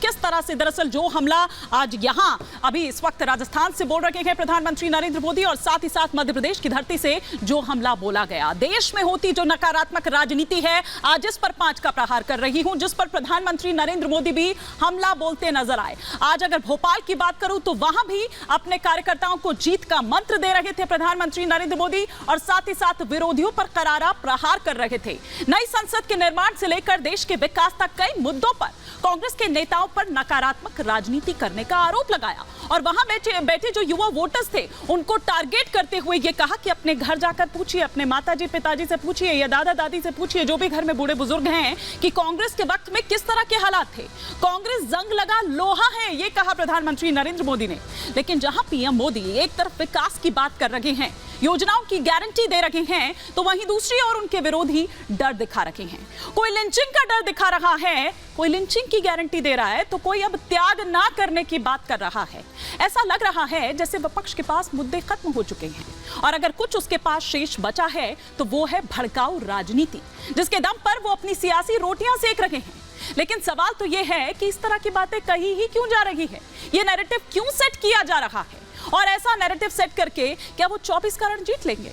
किस तरह से दरअसल जो हमला आज यहां अभी इस वक्त राजस्थान से बोल रहे हैं प्रधानमंत्री नरेंद्र मोदी और साथ ही साथ मध्य प्रदेश की धरती से जो हमला बोला गया। देश में होती जो नकारात्मक राजनीति है आज इस पर 5 का प्रहार कर रही हूं, जिस पर प्रधानमंत्री नरेंद्र मोदी भी हमला बोलते नजर आए। आज अगर भोपाल की बात करूं तो वहां भी अपने कार्यकर्ताओं को जीत का मंत्र दे रहे थे प्रधानमंत्री नरेंद्र मोदी और साथ ही साथ विरोधियों पर करारा प्रहार कर रहे थे। नई संसद के निर्माण से लेकर देश के विकास तक कई मुद्दों पर कांग्रेस के नेताओं पर नकारात्मक राजनीति करने का आरोप लगाया और वहां बैठे जो युवा वोटर्स थे उनको टारगेट करते हुए ये कहा कि अपने घर जाकर पूछिए, अपने माताजी पिताजी से पूछिए या दादा दादी से पूछिए, जो भी घर में बूढ़े बुजुर्ग हैं, कि कांग्रेस के वक्त में किस तरह के हालात थे। कांग्रेस जंग लगा लोहा है, ये कहा प्रधानमंत्री नरेंद्र मोदी ने। लेकिन जहां पीएम मोदी एक तरफ विकास की बात कर रहे हैं, योजनाओं की गारंटी दे रहे हैं, तो वहीं दूसरी ओर उनके विरोधी डर दिखा रहे हैं। कोई लिंचिंग का डर दिखा रहा है, कोई लिंचिंग की गारंटी दे रहा है, तो कोई अब त्याग ना करने की बात कर रहा है। ऐसा लग रहा है जैसे विपक्ष के पास मुद्दे खत्म हो चुके हैं और अगर कुछ उसके पास शेष बचा है तो वो है भड़काऊ राजनीति, जिसके दम पर वो अपनी सियासी रोटियां सेक रहे हैं। लेकिन सवाल तो ये है कि इस तरह की बातें कही ही क्यों जा रही है, ये नैरेटिव क्यों सेट किया जा रहा है और ऐसा नैरेटिव सेट करके क्या वो 24 का रण जीत लेंगे?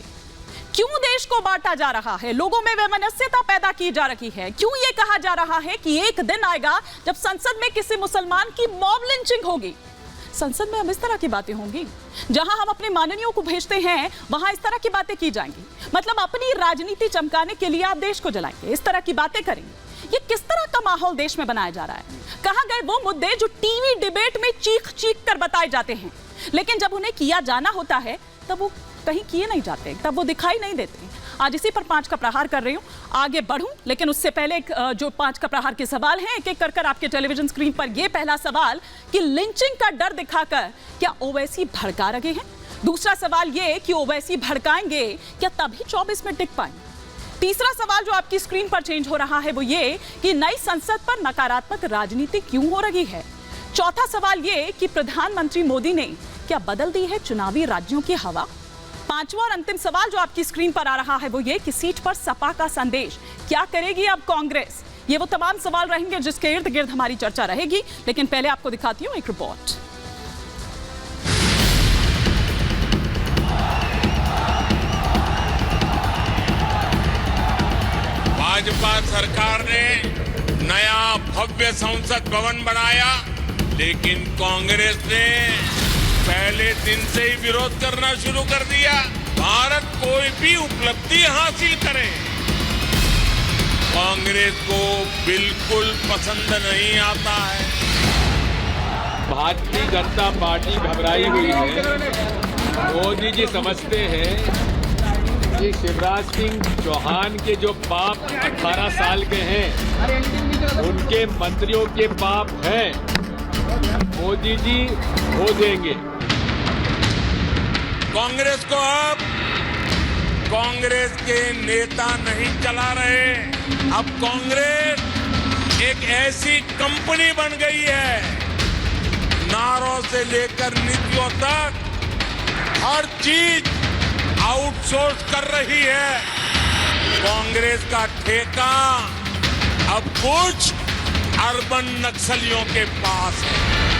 क्यों देश को बांटा जा रहा है, लोगों में वैमनस्यता पैदा की जा रही है? क्यों ये कहा जा रहा है कि एक दिन आएगा जब संसद में किसी मुसलमान की मॉब लिंचिंग होगी? संसद में अब इस तरह की बातें होंगी, जहां हम अपने माननीयों को भेजते हैं वहां इस तरह की बातें की जाएंगी। मतलब अपनी राजनीति चमकाने के लिए आप देश को जलाएंगे, इस तरह की बातें करेंगे। ये किस तरह का माहौल देश में बनाया जा रहा है? कहां गए वो मुद्दे जो टीवी डिबेट में चीख चीख कर बताए जाते हैं, लेकिन जब उन्हें किया जाना होता है तब वो कहीं किए नहीं जाते, तब वो दिखाई नहीं देते। आज इसी पर 5 का प्रहार कर रही हूं, आगे बढ़ूं, लेकिन उससे पहले जो 5 का प्रहार के सवाल हैं एक एक कर आपके टेलीविजन स्क्रीन पर। ये पहला सवाल कि लिंचिंग का डर दिखाकर क्या ओवैसी भड़का रहे हैं? दूसरा सवाल ये कि ओवैसी भड़काएंगे क्या तभी 24 में टिक पाएंगे? तीसरा सवाल जो आपकी स्क्रीन पर चेंज हो रहा है वो ये कि नई संसद पर नकारात्मक राजनीति क्यों हो रही है? चौथा सवाल ये कि प्रधानमंत्री मोदी ने क्या बदल दी है चुनावी राज्यों की हवा? पांचवा और अंतिम सवाल जो आपकी स्क्रीन पर आ रहा है वो ये कि सीट पर सपा का संदेश क्या करेगी अब कांग्रेस? ये वो तमाम सवाल रहेंगे जिसके इर्द गिर्द हमारी चर्चा रहेगी, लेकिन पहले आपको दिखाती हूं एक रिपोर्ट। भाजपा सरकार ने नया भव्य संसद भवन बनाया, लेकिन कांग्रेस ने पहले दिन से ही विरोध करना शुरू कर दिया। भारत कोई भी उपलब्धि हासिल करे, कांग्रेस को बिल्कुल पसंद नहीं आता है। भारतीय जनता पार्टी घबराई हुई है। मोदी जी समझते हैं कि शिवराज सिंह चौहान के जो पाप 18 साल के हैं उनके मंत्रियों के पाप हैं, मोदी जी हो देंगे। कांग्रेस को अब कांग्रेस के नेता नहीं चला रहे, अब कांग्रेस एक ऐसी कंपनी बन गई है, नारों से लेकर नीतियों तक हर चीज आउटसोर्स कर रही है। कांग्रेस का ठेका अब कुछ अर्बन नक्सलियों के पास है।